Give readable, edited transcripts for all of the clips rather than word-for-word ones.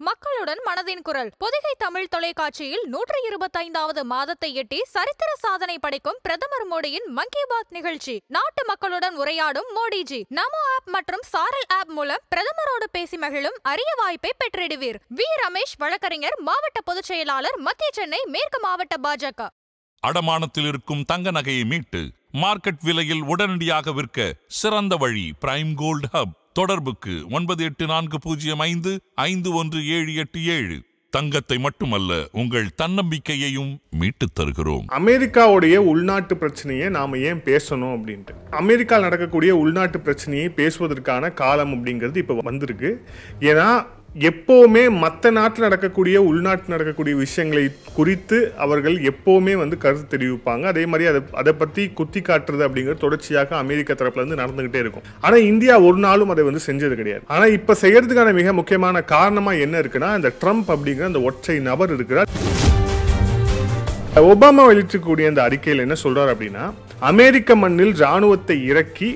மக்களுடன் மனதின் குரல் பொதிகை தமிழ் தொலைக்காட்சியில் 125வது மாதத்தை எட்டி சரித்திர சாதனை படைக்கும் பிரதமர் மோடியின் மன் கி பாத் நிகழ்ச்சி. நாட்டு மக்களுடன் உரையாடும் மோடிஜி. நமோ ஆப் மற்றும் சாரல் ஆப் மூலம் பிரதமரோடு பேசி மகிழும் அரிய வாய்ப்பை பெற்றிடுவீர். வி. ரமேஷ், வழக்கறிஞர், மாவட்ட பொதுச் செயலாளர், மத்திய சென்னை மேற்கு மாவட்ட பாஜக. அடமானத்தில் இருக்கும் தங்க நகையை மீட்டு மார்க்கெட் விலையில் உடனடியாக விற்க சிறந்த வழி பிரைம் கோல்ட் ஹப். தொடர்புக்கு 9845551787. தங்கத்தை மட்டுமல்ல, உங்கள் தன்னம்பிக்கையையும் மீட்டுத் தருகிறோம். அமெரிக்காவுடைய உள்நாட்டு பிரச்சனையை நாம ஏன் பேசணும் அப்படின்ட்டு, அமெரிக்காவில் நடக்கக்கூடிய உள்நாட்டு பிரச்சனையை பேசுவதற்கான காலம் அப்படிங்கிறது இப்போ வந்திருக்கு. ஏன்னா எப்போவுமே மற்ற நாட்டில் நடக்கக்கூடிய உள்நாட்டில் நடக்கக்கூடிய விஷயங்களை குறித்து அவர்கள் எப்போவுமே கருத்து தெரிவிப்பாங்க. அதே மாதிரி அதை பற்றி குத்தி காட்டுறது அப்படிங்கிறது தொடர்ச்சியாக அமெரிக்கா தரப்புல இருந்து நடந்துகிட்டே இருக்கும். ஆனால் இந்தியா ஒரு நாளும் அதை செஞ்சது கிடையாது. ஆனால் இப்போ செய்யறதுக்கான மிக முக்கியமான காரணமாக என்ன இருக்குன்னா, இந்த ட்ரம்ப் அப்படிங்கிற அந்த ஒற்றை நபர் இருக்கிறார். ஒபாமா வெளியிடக்கூடிய அந்த அறிக்கையில் என்ன சொல்றாரு அப்படின்னா, அமெரிக்க மண்ணில் ராணுவத்தை இறக்கி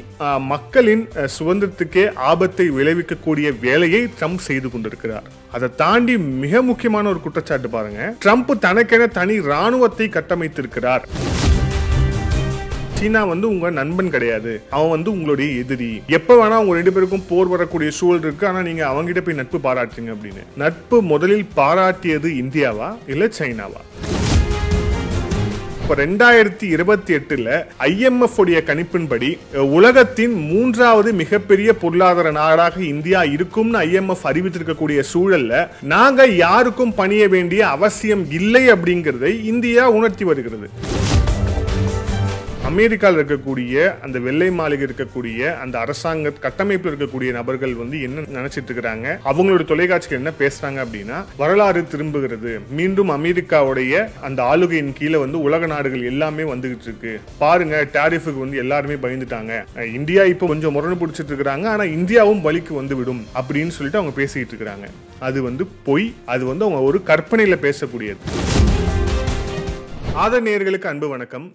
மக்களின் சுதந்திரத்துக்கே ஆபத்தை விளைவிக்கக்கூடிய வேலையை ட்ரம்ப் செய்து கொண்டிருக்கிறார். அதை தாண்டி மிக முக்கியமான ஒரு குற்றச்சாட்டு பாருங்க, ட்ரம்ப் தனக்கென தனி ராணுவத்தை கட்டமைத்திருக்கிறார். சீனா உங்க நண்பன் கிடையாது, அவன் உங்களுடைய எதிரி. எப்ப வேணா உங்க 2 பேருக்கும் போர் வரக்கூடிய சூழல் இருக்கு. ஆனா நீங்க அவங்கிட்ட போய் நட்பு பாராட்டுறீங்க அப்படின்னு. நட்பு முதலில் பாராட்டியது இந்தியாவா இல்ல சைனாவா? இப்போ 2028 IMF உடைய கணிப்பின்படி உலகத்தின் 3வது மிகப்பெரிய பொருளாதார நாடாக இந்தியா இருக்கும்னு IMF அறிவித்திருக்கக்கூடிய சூழல்ல நாங்க யாருக்கும் பணிய வேண்டிய அவசியம் இல்லை அப்படிங்கிறதை இந்தியா உணர்த்தி வருகிறது. அமெரிக்காவில் இருக்கக்கூடிய அந்த வெள்ளை மாளிகை இருக்கக்கூடிய அந்த அரசாங்க கட்டமைப்பில் இருக்கக்கூடிய நபர்கள் என்ன நினைச்சிட்டு இருக்கிறாங்க, அவங்களோட தொலைக்காட்சிகள் என்ன பேசுறாங்க அப்படின்னா, வரலாறு திரும்புகிறது, மீண்டும் அமெரிக்காவுடைய அந்த ஆளுகையின் கீழே உலக நாடுகள் எல்லாமே வந்துகிட்டு இருக்கு பாருங்க, டாரிஃபுக்கு எல்லாருமே பயந்துட்டாங்க, இந்தியா இப்போ கொஞ்சம் முரணு பிடிச்சிட்டு இருக்கிறாங்க, ஆனா இந்தியாவும் வலிக்கு விடும் அப்படின்னு சொல்லிட்டு அவங்க பேசிட்டு இருக்கிறாங்க. அது பொய். அது அவங்க ஒரு கற்பனையில பேசக்கூடியது. ஆதர் நேயர்களுக்கு அன்பு வணக்கம்.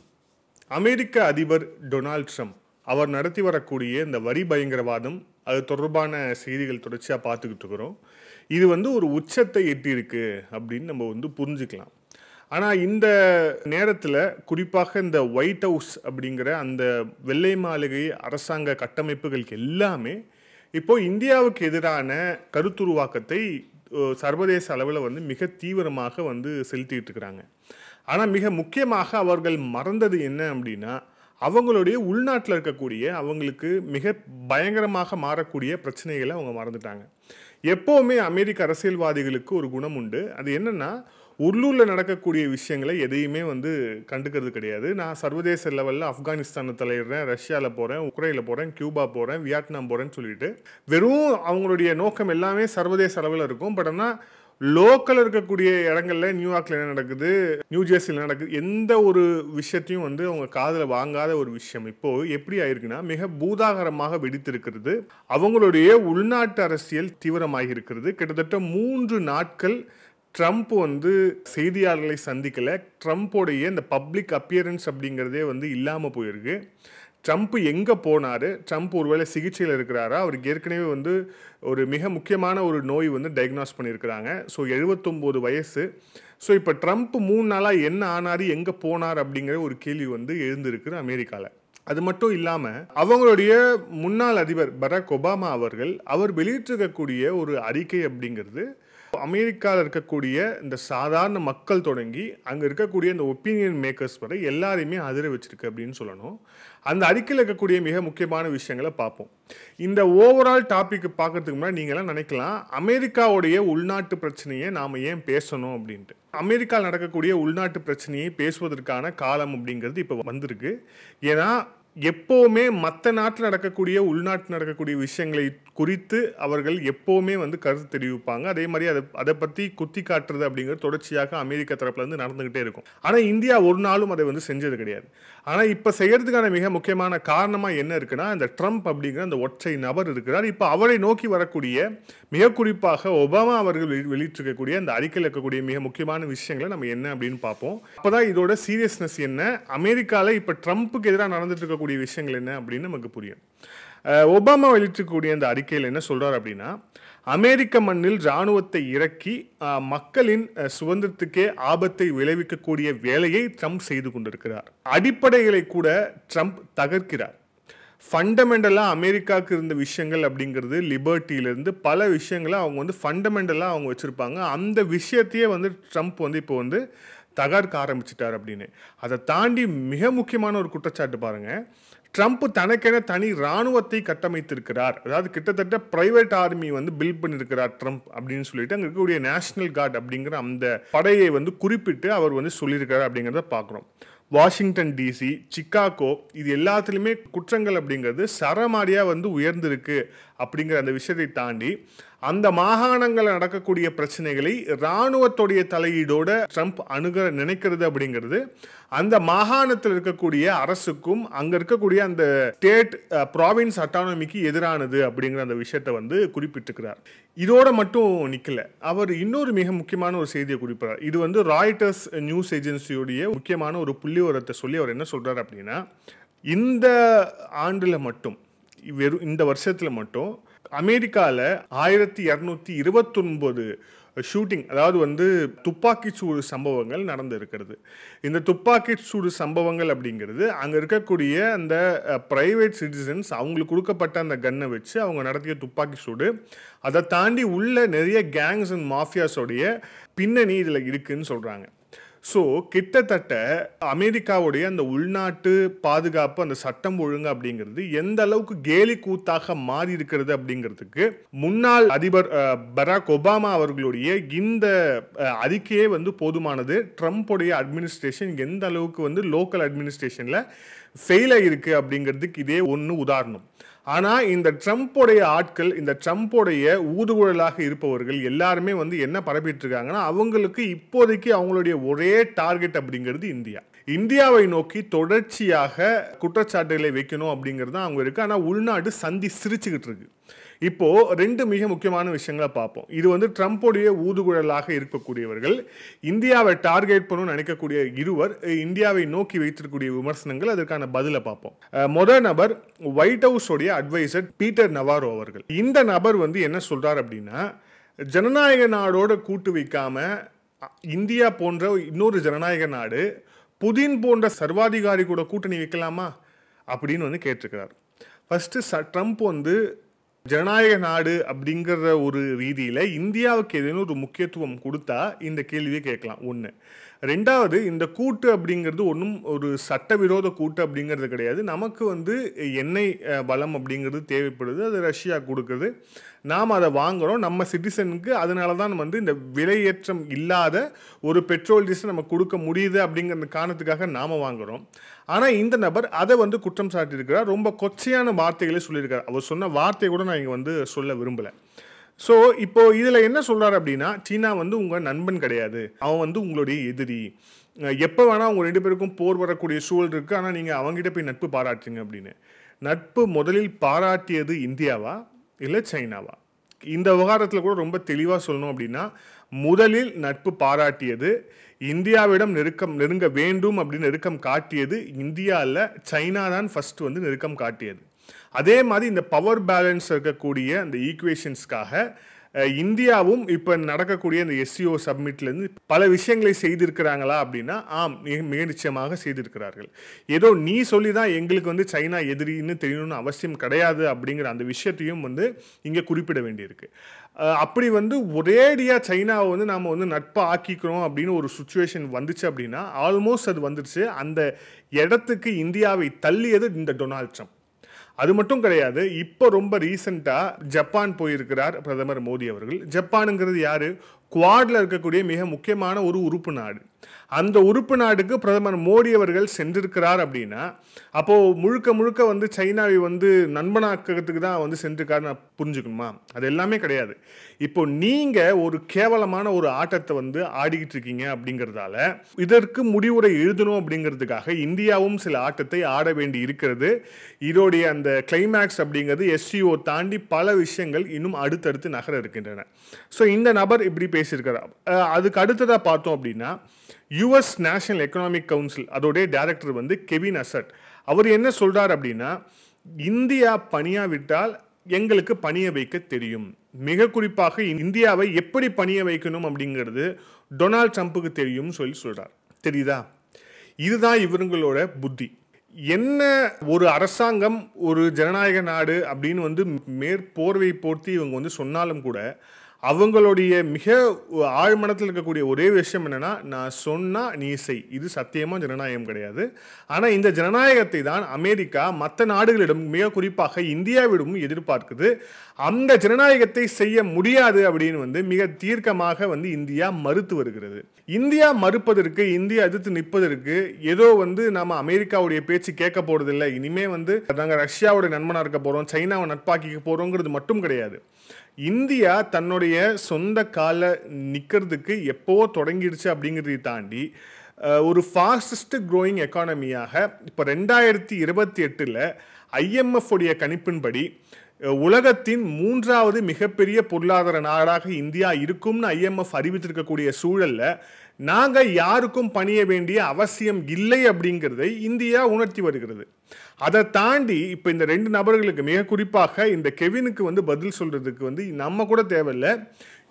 அமெரிக்க அதிபர் டொனால்ட் ட்ரம்ப் அவர் நடத்தி வரக்கூடிய இந்த வரி பயங்கரவாதம், அது தொடர்பான செய்திகள் தொடர்ச்சியாக பார்த்துக்கிட்டு இருக்கிறோம். இது ஒரு உச்சத்தை எட்டியிருக்கு அப்படின்னு நம்ம புரிஞ்சுக்கலாம். ஆனால் இந்த நேரத்தில் குறிப்பாக இந்த ஒயிட் ஹவுஸ் அப்படிங்கிற அந்த வெள்ளை மாளிகை அரசாங்க கட்டமைப்புகளுக்கு எல்லாமே இப்போது இந்தியாவுக்கு எதிரான கருத்துருவாக்கத்தை சர்வதேச அளவில் மிக தீவிரமாக செலுத்திட்டு இருக்கிறாங்க. ஆனால் மிக முக்கியமாக அவர்கள் மறந்தது என்ன அப்படின்னா, அவங்களுடைய உள்நாட்டில் இருக்கக்கூடிய அவங்களுக்கு மிக பயங்கரமாக மாறக்கூடிய பிரச்சனைகளை அவங்க மறந்துட்டாங்க. எப்போவுமே அமெரிக்க அரசியல்வாதிகளுக்கு ஒரு குணம் உண்டு. அது என்னன்னா, உள்ளூரில் நடக்கக்கூடிய விஷயங்களை எதையுமே கண்டுக்கிறது கிடையாது. நான் சர்வதேச லெவலில் ஆப்கானிஸ்தானை தலையிடுறேன், ரஷ்யாவில் போகிறேன், உக்ரைனில் போகிறேன், கியூபா போகிறேன், வியட்நாம் போகிறேன்னு சொல்லிட்டு வெறும் அவங்களுடைய நோக்கம் எல்லாமே சர்வதேச அளவில் இருக்கும். பட் ஆனால் லோக்கல் இருக்கக்கூடிய இடங்கள்ல நியூயார்க்ல என்ன நடக்குது, நியூ ஜெர்சியில் நடக்குது, எந்த ஒரு விஷயத்தையும் அவங்க காதில் வாங்காத ஒரு விஷயம் இப்போ எப்படி ஆயிருக்குன்னா, மிக பூதாகரமாக வெடித்திருக்கிறது. அவங்களுடைய உள்நாட்டு அரசியல் தீவிரமாகி இருக்கிறது. கிட்டத்தட்ட 3 நாட்கள் ட்ரம்ப் செய்தியாளர்களை சந்திக்கல. ட்ரம்ப்போடைய இந்த பப்ளிக் அப்பியரன்ஸ் அப்படிங்கிறதே இல்லாமல் போயிருக்கு. ட்ரம்ப் எங்கே போனார், ட்ரம்ப் ஒருவேளை சிகிச்சையில் இருக்கிறாரா, அவருக்கு ஏற்கனவே ஒரு மிக முக்கியமான ஒரு நோய் டயக்னாஸ் பண்ணியிருக்கிறாங்க. ஸோ 79 வயசு. ஸோ இப்போ ட்ரம்ப் 3 நாளாக என்ன ஆனார், எங்கே போனார் அப்படிங்கிற ஒரு கேள்வி எழுந்திருக்கு அமெரிக்காவில். அது மட்டும் இல்லாமல் அவங்களுடைய முன்னாள் அதிபர் பராக் ஒபாமா அவர் வெளியிட்டிருக்கக்கூடிய ஒரு அறிக்கை அப்படிங்கிறது அமெரிக்காவில் இருக்கக்கூடிய இந்த சாதாரண மக்கள் தொடங்கி அங்கே இருக்கக்கூடிய இந்த ஒப்பீனியன் மேக்கர்ஸ் வரை எல்லாரையுமே அதிர வச்சிருக்கு அப்படின்னு சொல்லணும். அந்த அறிக்கையில் இருக்கக்கூடிய மிக முக்கியமான விஷயங்களை பார்ப்போம். இந்த ஓவரால் டாபிக் பார்க்கறதுக்கு முன்னாடி நீங்களாம் நினைக்கலாம், அமெரிக்காவுடைய உள்நாட்டு பிரச்சனையை நாம் ஏன் பேசணும் அப்படின்ட்டு. அமெரிக்காவில் நடக்கக்கூடிய உள்நாட்டு பிரச்சனையை பேசுவதற்கான காலம் அப்படிங்கிறது இப்போ வந்திருக்கு. ஏன்னா எப்போவுமே மற்ற நாட்டில் நடக்கக்கூடிய உள்நாட்டில் நடக்கக்கூடிய விஷயங்களை குறித்து அவர்கள் எப்போவுமே கருத்து தெரிவிப்பாங்க. அதே மாதிரி அதை பற்றி குத்தி காட்டுறது அப்படிங்கிறது தொடர்ச்சியாக அமெரிக்கா தரப்புல இருந்து நடந்துகிட்டே இருக்கும். ஆனால் இந்தியா ஒரு நாளும் அதை செஞ்சது கிடையாது. ஆனால் இப்போ செய்யறதுக்கான மிக முக்கியமான காரணமாக என்ன இருக்குன்னா, இந்த ட்ரம்ப் அப்படிங்கிற அந்த ஒற்றை நபர் இருக்கிறார். இப்போ அவரை நோக்கி வரக்கூடிய மிக குறிப்பாக ஒபாமா அவர்கள் வெளியிட்டிருக்கக்கூடிய அந்த அறிக்கையில் இருக்கக்கூடிய மிக முக்கியமான விஷயங்களை நம்ம என்ன அப்படின்னு பார்ப்போம். அப்போதான் இதோட சீரியஸ்னஸ் என்ன, அமெரிக்காவில் இப்போ ட்ரம்ப்புக்கு எதிராக நடந்துட்டு இருக்கக்கூடிய விஷயங்கள் என்ன அப்படின்னு நமக்கு புரியும். ஒபாமா வெளியிட்டிருக்கக்கூடிய அந்த அறிக்கையில் என்ன சொல்றாரு அப்படின்னா, அமெரிக்க மண்ணில் இராணுவத்தை இறக்கி மக்களின் சுதந்திரத்துக்கே ஆபத்தை விளைவிக்கக்கூடிய வேலையை ட்ரம்ப் செய்து கொண்டிருக்கிறார். அடிப்படைகளை கூட ட்ரம்ப் தகர்க்கிறார். ஃபண்டமெண்டலாக அமெரிக்காவுக்கு இருந்த விஷயங்கள் அப்படிங்கிறது லிபர்ட்டியிலேருந்து பல விஷயங்களை அவங்க வந்து ஃபண்டமெண்டலாக அவங்க வச்சுருப்பாங்க. அந்த விஷயத்தையே வந்து ட்ரம்ப் வந்து இப்போ வந்து தகர்க்க ஆரம்பிச்சிட்டார் அப்படின்னு. அதை தாண்டி மிக முக்கியமான ஒரு குற்றச்சாட்டு பாருங்கள், ட்ரம்ப் தனக்கென தனி இராணுவத்தை கட்டமைத்திருக்கிறார். அதாவது கிட்டத்தட்ட பிரைவேட் ஆர்மி வந்து பில்ட் பண்ணியிருக்கிறார் ட்ரம்ப் அப்படின்னு சொல்லிட்டு அங்கே இருக்கக்கூடிய நேஷனல் கார்டு அப்படிங்கிற அந்த படையை வந்து குறிப்பிட்டு அவர் வந்து சொல்லியிருக்கிறார் அப்படிங்கிறத பார்க்குறோம். வாஷிங்டன் டிசி, சிக்காகோ, இது எல்லாத்துலேயுமே குற்றங்கள் அப்படிங்கிறது சரமாரியாக வந்து உயர்ந்திருக்கு அப்படிங்கிற அந்த விஷயத்தை தாண்டி அந்த மாகாணங்களில் நடக்கக்கூடிய பிரச்சனைகளை இராணுவத்துடைய தலையீடோட ட்ரம்ப் அணுக நினைக்கிறது அப்படிங்கிறது அந்த மாகாணத்தில் இருக்கக்கூடிய அரசுக்கும் அங்கே இருக்கக்கூடிய அந்த ஸ்டேட் ப்ராவின்ஸ் அட்டானமிக்கு எதிரானது அப்படிங்கிற அந்த விஷயத்தை வந்து குறிப்பிட்டிருக்கிறார். இதோட மட்டும் நிற்கல, அவர் இன்னொரு மிக முக்கியமான ஒரு செய்தியை குறிப்பிட்டார். இது வந்து ராய்டர்ஸ் நியூஸ் ஏஜென்சியுடைய முக்கியமான ஒரு புள்ளிவிவரத்தை சொல்லி அவர் என்ன சொல்றார் அப்படின்னா, இந்த ஆண்டில் மட்டும் வெறும் இந்த வருஷத்தில் மட்டும் அமெரிக்காவில் 1229 ஷூட்டிங், அதாவது வந்து துப்பாக்கி சூடு சம்பவங்கள் நடந்து இருக்கிறது. இந்த துப்பாக்கி சூடு சம்பவங்கள் அப்படிங்கிறது அங்கே இருக்கக்கூடிய அந்த பிரைவேட் சிட்டிசன்ஸ் அவங்களுக்கு கொடுக்கப்பட்ட அந்த கன்னை வச்சு அவங்க நடத்திய துப்பாக்கி சூடு. அதை தாண்டி உள்ள நிறைய கேங்ஸ் அண்ட் மாஃபியாஸோடைய பின்னணி இதில் இருக்குன்னு சொல்கிறாங்க. ஸோ கிட்டத்தட்ட அமெரிக்காவுடைய அந்த உள்நாட்டு பாதுகாப்பு, அந்த சட்டம் ஒழுங்கு அப்படிங்கிறது எந்த அளவுக்கு கேலி கூத்தாக மாறி இருக்கிறது அப்படிங்கிறதுக்கு முன்னாள் அதிபர் பராக் ஒபாமா அவர்களுடைய இந்த அறிக்கையே வந்து போதுமானது. ட்ரம்ப்புடைய அட்மினிஸ்ட்ரேஷன் எந்த அளவுக்கு வந்து லோக்கல் அட்மினிஸ்ட்ரேஷனில் ஃபெயில் ஆகிருக்கு அப்படிங்கிறதுக்கு இதே ஒன்று உதாரணம். ஆனால் இந்த ட்ரம்ப்போடைய ஆட்கள், இந்த ட்ரம்ப்போடைய ஊதுகுழலாக இருப்பவர்கள் எல்லாருமே வந்து என்ன பரப்பிட்டு இருக்காங்கன்னா, அவங்களுக்கு இப்போதைக்கு அவங்களுடைய ஒரே டார்கெட் அப்படிங்கிறது இந்தியாவை நோக்கி தொடர்ச்சியாக குற்றச்சாட்டுகளை வைக்கணும் அப்படிங்கிறது தான் அவங்க இருக்கு. ஆனால் உள்நாடு சந்தி சிரிச்சுக்கிட்டு இருக்கு. இப்போ ரெண்டு மிக முக்கியமான விஷயங்களை பார்ப்போம். இது வந்து ட்ரம்ப்புடைய ஊதுகுழலாக இருக்கக்கூடியவர்கள், இந்தியாவை டார்கெட் பண்ணணும்னு நினைக்கக்கூடிய இருவர், இந்தியாவை நோக்கி வைத்திருக்கக்கூடிய விமர்சனங்கள், அதற்கான பதிலை பார்ப்போம். முதல் நபர் ஒயிட் ஹவுஸ் உடைய அட்வைசர் பீட்டர் நவாரோ அவர்கள். இந்த நபர் வந்து என்ன சொல்றார் அப்படின்னா, ஜனநாயக நாடோட கூட்டு வைக்காம இந்தியா போன்ற இன்னொரு ஜனநாயக நாடு புதின் போன்ற சர்வாதிகாரி கூட கூட்டணி வைக்கலாமா அப்படின்னு வந்து கேட்டிருக்கிறார். ஃபர்ஸ்ட் ட்ரம்ப் வந்து ஜனநாயக நாடு அப்படிங்கிற ஒரு ரீதியில் இந்தியாவுக்கு ஏதேனும் ஒரு முக்கியத்துவம் கொடுத்தா இந்த கேள்வியை கேட்கலாம். ஒன்று. ரெண்டாவது, இந்த கூட்டு அப்படிங்கிறது ஒன்றும் ஒரு சட்டவிரோத கூட்டு அப்படிங்கிறது கிடையாது. நமக்கு வந்து எண்ணெய் வளம் அப்படிங்கிறது தேவைப்படுது, அது ரஷ்யா கொடுக்குது, நாம் அதை வாங்குகிறோம் நம்ம சிட்டிசனுக்கு. அதனால தான் வந்து இந்த விலையேற்றம் இல்லாத ஒரு பெட்ரோல் டீசல் நம்ம கொடுக்க முடியுது அப்படிங்கிற காரணத்துக்காக நாம் வாங்குகிறோம். ஆனால் இந்த நபர் அதை வந்து குற்றம் சாட்டியிருக்கிறார். ரொம்ப கொச்சையான வார்த்தைகளை சொல்லியிருக்கார். அவர் சொன்ன வார்த்தையை கூட நான் இங்கே வந்து சொல்ல விரும்பலை. ஸோ இப்போ இதில் என்ன சொல்கிறார் அப்படின்னா, சீனா வந்து உங்கள் நண்பன் கிடையாது, அவன் வந்து உங்களுடைய எதிரி. எப்போ வேணால் அவங்க ரெண்டு பேருக்கும் போர் வரக்கூடிய சூழல் இருக்குது, ஆனால் நீங்கள் அவங்ககிட்ட போய் நட்பு பாராட்டுங்க அப்படின்னு. நட்பு முதலில் பாராட்டியது இந்தியாவா இல்லை சைனாவா? இந்த விவகாரத்தில் கூட ரொம்ப தெளிவாக சொல்லணும் அப்படின்னா, முதலில் நட்பு பாராட்டியது இந்தியாவிடம் நெருங்க வேண்டும் அப்படின்னு நெருக்கம் காட்டியது இந்தியா இல்லை, சைனா தான் ஃபர்ஸ்ட் வந்து நெருக்கம் காட்டியது. அதே மாதிரி இந்த பவர் பேலன்ஸ் இருக்கக்கூடிய அந்த ஈக்குவேஷன்ஸ்க்காக இந்தியாவும் இப்போ நடக்கக்கூடிய இந்த SCO சப்மிட்லேருந்து பல விஷயங்களை செய்திருக்கிறாங்களா அப்படின்னா, ஆம், மிக நிச்சயமாக செய்திருக்கிறார்கள். ஏதோ நீ சொல்லி தான் எங்களுக்கு வந்து சைனா எதிரின்னு தெரியணும்னு அவசியம் கிடையாது அப்படிங்கிற அந்த விஷயத்தையும் வந்து இங்கே குறிப்பிட வேண்டியிருக்கு. அப்படி வந்து ஒரேடியாக சைனாவை வந்து நாம் வந்து நட்பாக ஆக்கிக்கிறோம் அப்படின்னு ஒரு சுச்சுவேஷன் வந்துச்சு அப்படின்னா, ஆல்மோஸ்ட் அது வந்துருச்சு. அந்த இடத்துக்கு இந்தியாவை தள்ளியது இந்த டொனால்ட் ட்ரம்ப். அது மட்டும் கிடையாது, இப்போ ரொம்ப ரீசெண்டாக ஜப்பான் போயிருக்கிறார் பிரதமர் மோடி அவர்கள். ஜப்பானுங்கிறது யாரு? குவாட்ல இருக்கக்கூடிய மிக முக்கியமான ஒரு உறுப்பு நாடு. அந்த உறுப்பு நாடுக்கு பிரதமர் மோடி அவர்கள் சென்றிருக்கிறார் அப்படின்னா, அப்போது முழுக்க முழுக்க வந்து சைனாவை வந்து நண்பனாக்கிறதுக்கு தான் வந்து சென்றிருக்காரு நான் புரிஞ்சுக்கணுமா? அது எல்லாமே கிடையாது. இப்போ நீங்கள் ஒரு கேவலமான ஒரு ஆட்டத்தை வந்து ஆடிக்கிட்டு இருக்கீங்க அப்படிங்கிறதால இதற்கு முடிவுரை எழுதணும் அப்படிங்கிறதுக்காக இந்தியாவும் சில ஆட்டத்தை ஆட வேண்டி இருக்கிறது. இதோடைய அந்த கிளைமேக்ஸ் அப்படிங்கிறது SCO தாண்டி பல விஷயங்கள் இன்னும் அடுத்தடுத்து நகர இருக்கின்றன. ஸோ இந்த நபர் இப்படி பேசியிருக்கிறார். அதுக்கு அடுத்ததாக பார்த்தோம் அப்படின்னா, US நேஷனல் எக்கனாமிக் கவுன்சில் அதோடைய டைரக்டர் வந்து கெவின் அசட். அவர் என்ன சொல்றார் அப்படின்னா, இந்தியா பணியாவிட்டால் எங்களுக்கு பணிய வைக்க தெரியும். மிக குறிப்பாக இந்தியாவை எப்படி பணிய வைக்கணும் அப்படிங்கிறது டொனால்ட் ட்ரம்ப்புக்கு தெரியும்னு சொல்றார். தெரியுதா? இதுதான் இவங்களோட புத்தி. என்ன ஒரு அரசாங்கம் ஒரு ஜனநாயக நாடு அப்படின்னு மேற்போர்வை போர்த்தி இவங்க சொன்னாலும் கூட அவங்களுடைய மிக ஆழ்மனத்தில் இருக்கக்கூடிய ஒரே விஷயம் என்னன்னா, நான் சொன்னா நீ செய். இது சத்தியமா ஜனநாயகம் கிடையாது. ஆனால் இந்த ஜனநாயகத்தை தான் அமெரிக்கா மற்ற நாடுகளிடம் மிக குறிப்பாக இந்தியாவிடம் எதிர்பார்க்குது. அந்த ஜனநாயகத்தை செய்ய முடியாது அப்படின்னு மிக தீர்க்கமாக இந்தியா மறுத்து வருகிறது. இந்தியா மறுப்பதற்கு, இந்தியா எதிர்த்து நிற்பதற்கு ஏதோ நாம அமெரிக்காவுடைய பேச்சு கேட்க போறதில்லை, இனிமே நாங்கள் ரஷ்யாவோட நண்பனாக இருக்க போறோம், சைனாவை நட்பாக்கிக்க போறோங்கிறது மட்டும் கிடையாது. இந்தியா தன்னுடைய சொந்த கால நிற்கிறதுக்கு எப்போ தொடங்கிடுச்சு அப்படிங்கிறதை தாண்டி ஒரு ஃபாஸ்டஸ்ட் க்ரோயிங் எக்கானமியாக இப்போ 2028 IMF உடைய கணிப்பின்படி உலகத்தின் 3வது மிகப்பெரிய பொருளாதார நாடாக இந்தியா இருக்கும்னு IMF அறிவித்திருக்கக்கூடிய சூழல்ல நாங்கள் யாருக்கும் பணிய வேண்டிய அவசியம் இல்லை அப்படிங்கிறதை இந்தியா உணர்த்தி வருகிறது. அதை தாண்டி இப்போ இந்த 2 நபர்களுக்கு மிக குறிப்பாக இந்த கெவினுக்கு பதில் சொல்றதுக்கு நம்ம கூட தேவையில்லை,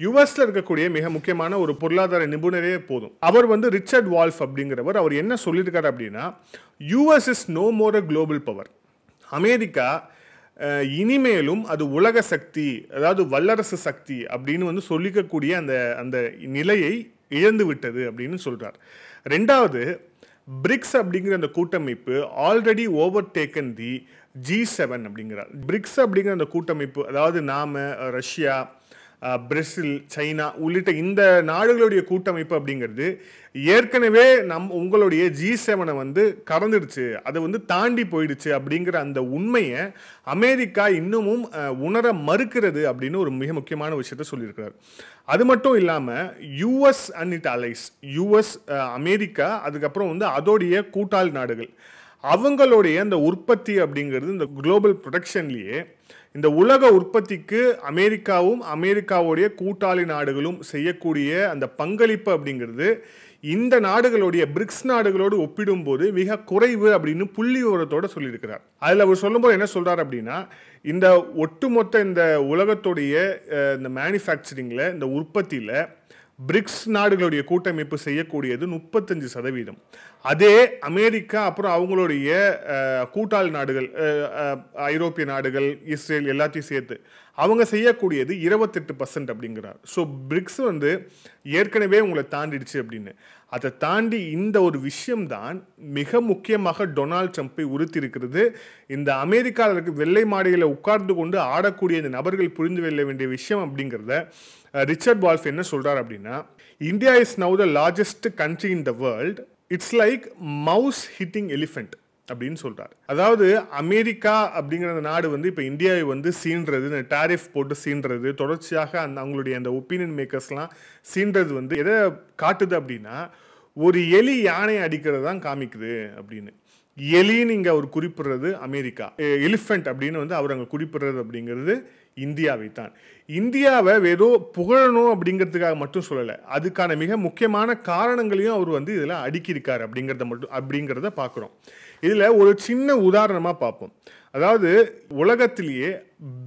யுஎஸ்ல இருக்கக்கூடிய மிக முக்கியமான ஒரு பொருளாதார நிபுணரே போதும். அவர் ரிச்சர்ட் வால்ஃப் அப்படிங்கிறவர். அவர் என்ன சொல்லியிருக்காரு அப்படின்னா, US is no more a global power. America இனிமேலும் அது உலக சக்தி, அதாவது வல்லரசு சக்தி அப்படின்னு சொல்லிக்கக்கூடிய அந்த நிலையை இழந்து விட்டது அப்படின்னு சொல்றார். 2வது, பிரிக்ஸ் அப்படிங்கிற அந்த கூட்டமைப்பு ஆல்ரெடி ஓவர்டேக்கன் தி G7 அப்படிங்கிறார். பிரிக்ஸ் அப்படிங்கிற அந்த கூட்டமைப்பு, அதாவது நாம, ரஷ்யா, பிரேசில், சைனா உள்ளிட்ட இந்த நாடுகளுடைய கூட்டமைப்பு அப்படிங்கிறது ஏற்கனவே உங்களுடைய G7 கறந்துடுச்சு, அதை தாண்டி போயிடுச்சு அப்படிங்கிற அந்த உண்மையை அமெரிக்கா இன்னமும் உணர மறுக்கிறது அப்படின்னு ஒரு மிக முக்கியமான விஷயத்த சொல்லியிருக்கிறார். அது மட்டும் இல்லாமல் US and its allies, US, America, அதுக்கப்புறம் அதோடைய கூட்டாளி நாடுகள், அவங்களுடைய அந்த உற்பத்தி அப்படிங்கிறது இந்த குளோபல் ப்ரொடக்ஷன்லேயே இந்த உலக உற்பத்திக்கு அமெரிக்காவும் அமெரிக்காவுடைய கூட்டாளி நாடுகளும் செய்யக்கூடிய அந்த பங்களிப்பு அப்படிங்கிறது இந்த நாடுகளுடைய பிரிக்ஸ் நாடுகளோடு ஒப்பிடும்போது மிக குறைவு அப்படின்னு புள்ளி விவரத்தோடு சொல்லியிருக்கிறார். அதில் அவர் சொல்லும்போது என்ன சொல்கிறார் அப்படின்னா, இந்த ஒட்டுமொத்த இந்த உலகத்துடைய இந்த மேனுஃபேக்சரிங்கில், இந்த உற்பத்தியில் பிரிக்ஸ் நாடுகளுடைய கூட்டமைப்பு செய்யக்கூடியது 35%. அதே அமெரிக்கா அப்புறம் அவங்களுடைய கூட்டாளி நாடுகள், ஐரோப்பிய நாடுகள், இஸ்ரேல் எல்லாத்தையும் சேர்த்து அவங்க செய்யக்கூடியது 28% அப்படிங்கிறார். ஸோ பிரிக்ஸ் ஏற்கனவே உங்களை தாண்டிடுச்சு அப்படின்னு. அதை தாண்டி இந்த ஒரு விஷயம்தான் மிக முக்கியமாக டொனால்ட் ட்ரம்ப்பை உறுத்தியிருக்கிறது. இந்த அமெரிக்காவிற்கு வெள்ளை மாளிகையில் உட்கார்ந்து கொண்டு ஆடக்கூடிய இந்த நபர்கள் புரிந்து கொள்ள வேண்டிய விஷயம் அப்படிங்கிறத ரிச்சர்ட் வால்ஃப் என்ன சொல்றார் அப்படின்னா, India is now the largest country in the world, it's like mouse hitting elephant அப்படின்னு சொல்றாரு. அதாவது அமெரிக்கா அப்படிங்கிற நாடு இப்போ இந்தியாவை சீன்றது, இந்த டாரிஃப் போட்டு சீன்றது, தொடர்ச்சியாக அவங்களுடைய அந்த ஒப்பீனியன் மேக்கர்ஸ்லாம் சீன்றது எதை காட்டுது அப்படின்னா, ஒரு எலி யானை அடிக்கிறது தான் காமிக்குது அப்படின்னு. எலின்னு இங்கே அவர் குறிப்பிடுறது அமெரிக்கா, எலிஃபென்ட் அப்படின்னு அவர் அங்கே குறிப்பிடுறது அப்படிங்கிறது இந்தியாவை தான். இந்தியாவை ஏதோ புகழணும் அப்படிங்கிறதுக்காக மட்டும் சொல்லலை, அதுக்கான மிக முக்கியமான காரணங்களையும் அவர் இதில் அடுக்கியிருக்காரு அப்படிங்கிறத பார்க்குறோம். இதில் ஒரு சின்ன உதாரணமாக பார்ப்போம். அதாவது உலகத்திலேயே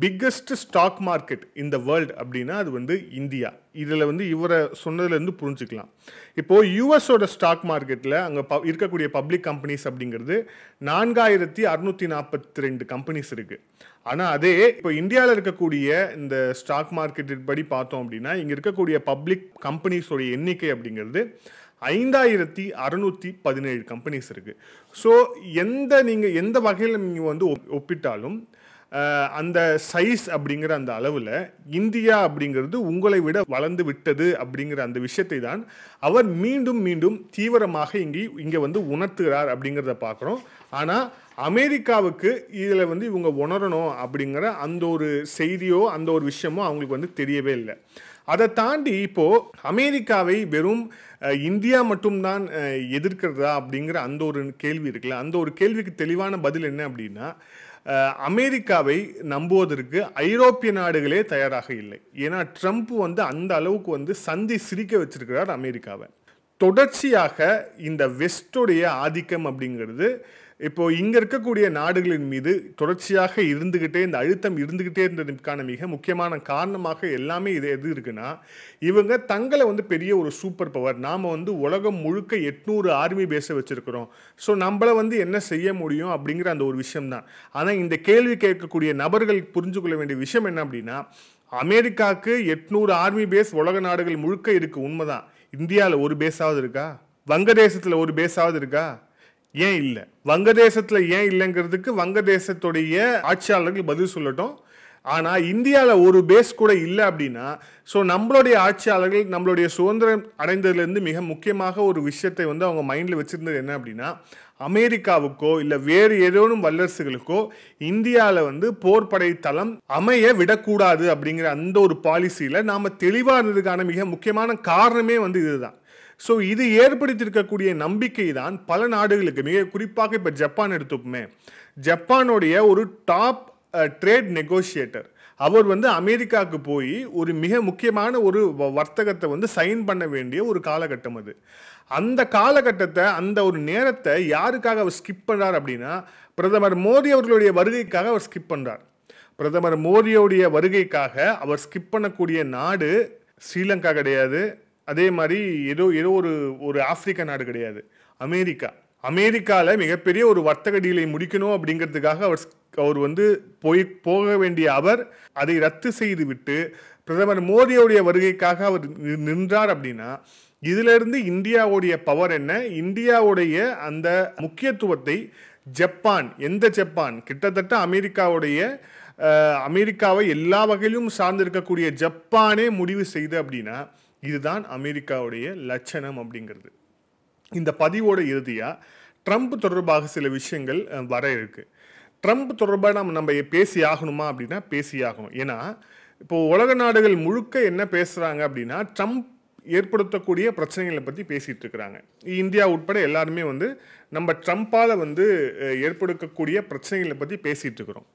biggest stock market in the world அப்படின்னா அது இந்தியா. இதில் இவரை சொன்னதுலேருந்து புரிஞ்சுக்கலாம். இப்போது யூஎஸோட ஸ்டாக் மார்க்கெட்டில் அங்கே இருக்கக்கூடிய பப்ளிக் கம்பெனிஸ் அப்படிங்கிறது 4642 கம்பெனிஸ் இருக்குது. ஆனால் அதே இப்போ இந்தியாவில் இருக்கக்கூடிய இந்த ஸ்டாக் மார்க்கெட் படி பார்த்தோம் அப்படின்னா இங்கே இருக்கக்கூடிய பப்ளிக் கம்பெனிஸோடைய எண்ணிக்கை அப்படிங்கிறது 5617 கம்பெனிஸ் இருக்குது. ஸோ நீங்கள் எந்த வகையில் நீங்கள் ஒப்பிட்டாலும் அந்த சைஸ் அப்படிங்கிற அந்த அளவில் இந்தியா அப்படிங்கிறது உங்களை விட வளர்ந்து விட்டது அப்படிங்கிற அந்த விஷயத்தை தான் அவர் மீண்டும் மீண்டும் தீவிரமாக இங்கே உணர்த்துகிறார் அப்படிங்கிறத பார்க்குறோம். ஆனால் அமெரிக்காவுக்கு இதில் இவங்க உணரணும் அப்படிங்கிற அந்த ஒரு செய்தியோ அந்த ஒரு விஷயமோ அவங்களுக்கு தெரியவே இல்லை. அதை தாண்டி இப்போது அமெரிக்காவை வெறும் இந்தியா மட்டும்தான் எதிர்க்கிறதா அப்படிங்கிற அந்த ஒரு கேள்வி இருக்குல்ல, அந்த ஒரு கேள்விக்கு தெளிவான பதில் என்ன அப்படின்னா, அமெரிக்காவை நம்புவதற்கு ஐரோப்பிய நாடுகளே தயாராக இல்லை. ஏன்னா ட்ரம்ப் அந்த அளவுக்கு சந்தி சிரிக்க வச்சிருக்கிறார் அமெரிக்காவை. தொடர்ச்சியாக இந்த வெஸ்டோடைய ஆதிக்கம் அப்படிங்கிறது இப்போ இங்க இருக்கக்கூடிய நாடுகளின் மீது தொடர்ச்சியாக இருந்துகிட்டே இந்த அழுத்தம் இருந்துகிட்டே இருந்ததுக்கான மிக முக்கியமான காரணமாக எல்லாமே இது எது இருக்குன்னா, இவங்க தங்களை வந்து பெரிய ஒரு சூப்பர் பவர், நாம வந்து உலகம் முழுக்க 800 ஆர்மி பேஸை வச்சிருக்கிறோம், ஸோ நம்மள வந்து என்ன செய்ய முடியும் அப்படிங்கிற அந்த ஒரு விஷயம் தான். ஆனால் இந்த கேள்வி கேட்கக்கூடிய நபர்கள் புரிஞ்சு கொள்ள வேண்டிய விஷயம் என்ன அப்படின்னா, அமெரிக்காவுக்கு 800 ஆர்மி பேஸ் உலக நாடுகள் முழுக்க இருக்கு, உண்மைதான். இந்தியாவில் ஒரு பேஸாவது இருக்கா? வங்கதேசத்தில் ஒரு பேஸாவது இருக்கா? ஏன் இல்லை? வங்கதேசத்தில் ஏன் இல்லைங்கிறதுக்கு வங்கதேசத்துடைய ஆட்சியாளர்கள் பதில் சொல்லட்டும். ஆனால் இந்தியாவில் ஒரு பேஸ் கூட இல்லை அப்படின்னா, ஸோ நம்மளுடைய ஆட்சியாளர்கள் நம்மளுடைய சுதந்திரம் அடைந்ததுலேருந்து மிக முக்கியமாக ஒரு விஷயத்தை வந்து அவங்க மைண்டில் வச்சுருந்தது என்ன அப்படின்னா, அமெரிக்காவுக்கோ இல்லை வேறு ஏதேனும் வல்லரசுகளுக்கோ இந்தியாவில் வந்து போர்படை தளம் அமைய விடக்கூடாது அப்படிங்கிற அந்த ஒரு பாலிசியில் நாம் தெளிவாக இருந்ததுக்கான மிக முக்கியமான காரணமே வந்து இதுதான். ஸோ இது ஏற்படுத்தியிருக்கக்கூடிய நம்பிக்கை தான் பல நாடுகளுக்கு, மிக குறிப்பாக இப்போ ஜப்பான் எடுத்துப்போமே, ஜப்பானுடைய ஒரு டாப் ட்ரேட் நெகோஷியேட்டர் அவர் வந்து அமெரிக்காவுக்கு போய் ஒரு மிக முக்கியமான ஒரு வர்த்தகத்தை வந்து சைன் பண்ண வேண்டிய ஒரு காலகட்டம் அது. அந்த காலகட்டத்தை, அந்த ஒரு நேரத்தை யாருக்காக அவர் ஸ்கிப் பண்ணுறார் அப்படின்னா, பிரதமர் மோடி அவர்களுடைய வருகைக்காக அவர் ஸ்கிப் பண்ணுறார். பிரதமர் மோடியோடைய வருகைக்காக அவர் ஸ்கிப் பண்ணக்கூடிய நாடு ஸ்ரீலங்கா கிடையாது, அதே மாதிரி ஏதோ ஒரு ஆப்பிரிக்க நாடு கிடையாது, அமெரிக்கா. அமெரிக்காவில் மிகப்பெரிய ஒரு வர்த்தக டீலை முடிக்கணும் அப்படிங்கிறதுக்காக அவர் வந்து போக வேண்டிய அவர் அதை ரத்து செய்து விட்டு பிரதமர் மோடியோடைய வருகைக்காக அவர் நின்றார் அப்படின்னா, இதிலிருந்து இந்தியாவுடைய பவர் என்ன, இந்தியாவுடைய அந்த முக்கியத்துவத்தை ஜப்பான், எந்த ஜப்பான், கிட்டத்தட்ட அமெரிக்காவை எல்லா வகையிலும் சார்ந்திருக்கக்கூடிய ஜப்பானே முடிவு செய்து அப்படின்னா, இதுதான் அமெரிக்காவுடைய லட்சணம் அப்படிங்கிறது. இந்த பதிவோட இறுதியாக ட்ரம்ப் தொடர்பாக சில விஷயங்கள் வர இருக்கு. ட்ரம்ப் தொடர்பாக நம்ம பேசி ஆகணுமா அப்படின்னா பேசி ஆகணும். ஏன்னா இப்போது உலக நாடுகள் முழுக்க என்ன பேசுகிறாங்க அப்படின்னா, ட்ரம்ப் ஏற்படுத்தக்கூடிய பிரச்சனைகளை பற்றி பேசிகிட்டு இருக்கிறாங்க. இந்தியா உட்பட எல்லாருமே வந்து நம்ம ட்ரம்ப்பால் வந்து ஏற்படுத்தக்கூடிய பிரச்சனைகளை பற்றி பேசிகிட்டு இருக்கிறோம்.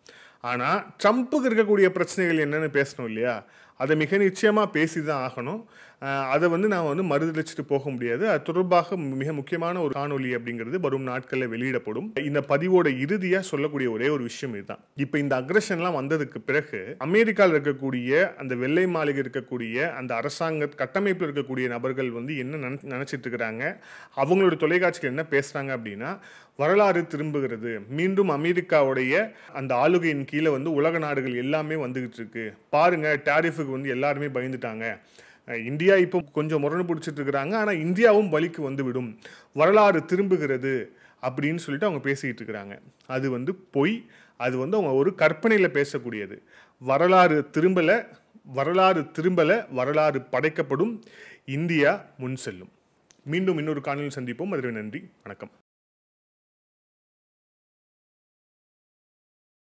ஆனால் ட்ரம்ப்புக்கு இருக்கக்கூடிய பிரச்சனைகள் என்னென்னு பேசணும் இல்லையா? அதை மிக நிச்சயமாக பேசி தான் ஆகணும். அதை வந்து நான் வந்து மறுதளிச்சுட்டு போக முடியாது. அது தொடர்பாக மிக முக்கியமான ஒரு காணொலி அப்படிங்கிறது வரும் நாட்களில் வெளியிடப்படும். இந்த பதிவோட இறுதியாக சொல்லக்கூடிய ஒரே ஒரு விஷயம் இதுதான். இப்போ இந்த அக்ரஷன்லாம் வந்ததுக்கு பிறகு அமெரிக்காவில் இருக்கக்கூடிய அந்த வெள்ளை மாளிகை இருக்கக்கூடிய அந்த அரசாங்க கட்டமைப்பில் இருக்கக்கூடிய நபர்கள் வந்து என்ன நினச்சிட்டு இருக்கிறாங்க, அவங்களோட தொலைக்காட்சிகள் என்ன பேசுகிறாங்க அப்படின்னா, வரலாறு திரும்புகிறது, மீண்டும் அமெரிக்காவுடைய அந்த ஆளுகையின் கீழே வந்து உலக நாடுகள் எல்லாமே வந்துகிட்டு இருக்கு, பாருங்க டாரிஃபுக்கு வந்து எல்லாருமே பயந்துட்டாங்க, இந்தியா இப்போ கொஞ்சம் முரணு பிடிச்சிட்டு இருக்கிறாங்க, ஆனால் இந்தியாவும் வலிக்கு வந்து விடும், வரலாறு திரும்புகிறது அப்படின்னு சொல்லிட்டு அவங்க பேசிக்கிட்டு இருக்கிறாங்க. அது வந்து பொய். அது வந்து அவங்க ஒரு கற்பனையில் பேசக்கூடியது. வரலாறு திரும்பலை, வரலாறு படைக்கப்படும், இந்தியா முன் செல்லும். மீண்டும் இன்னொரு காணொலியில் சந்திப்போம். அதுவரை நன்றி, வணக்கம்.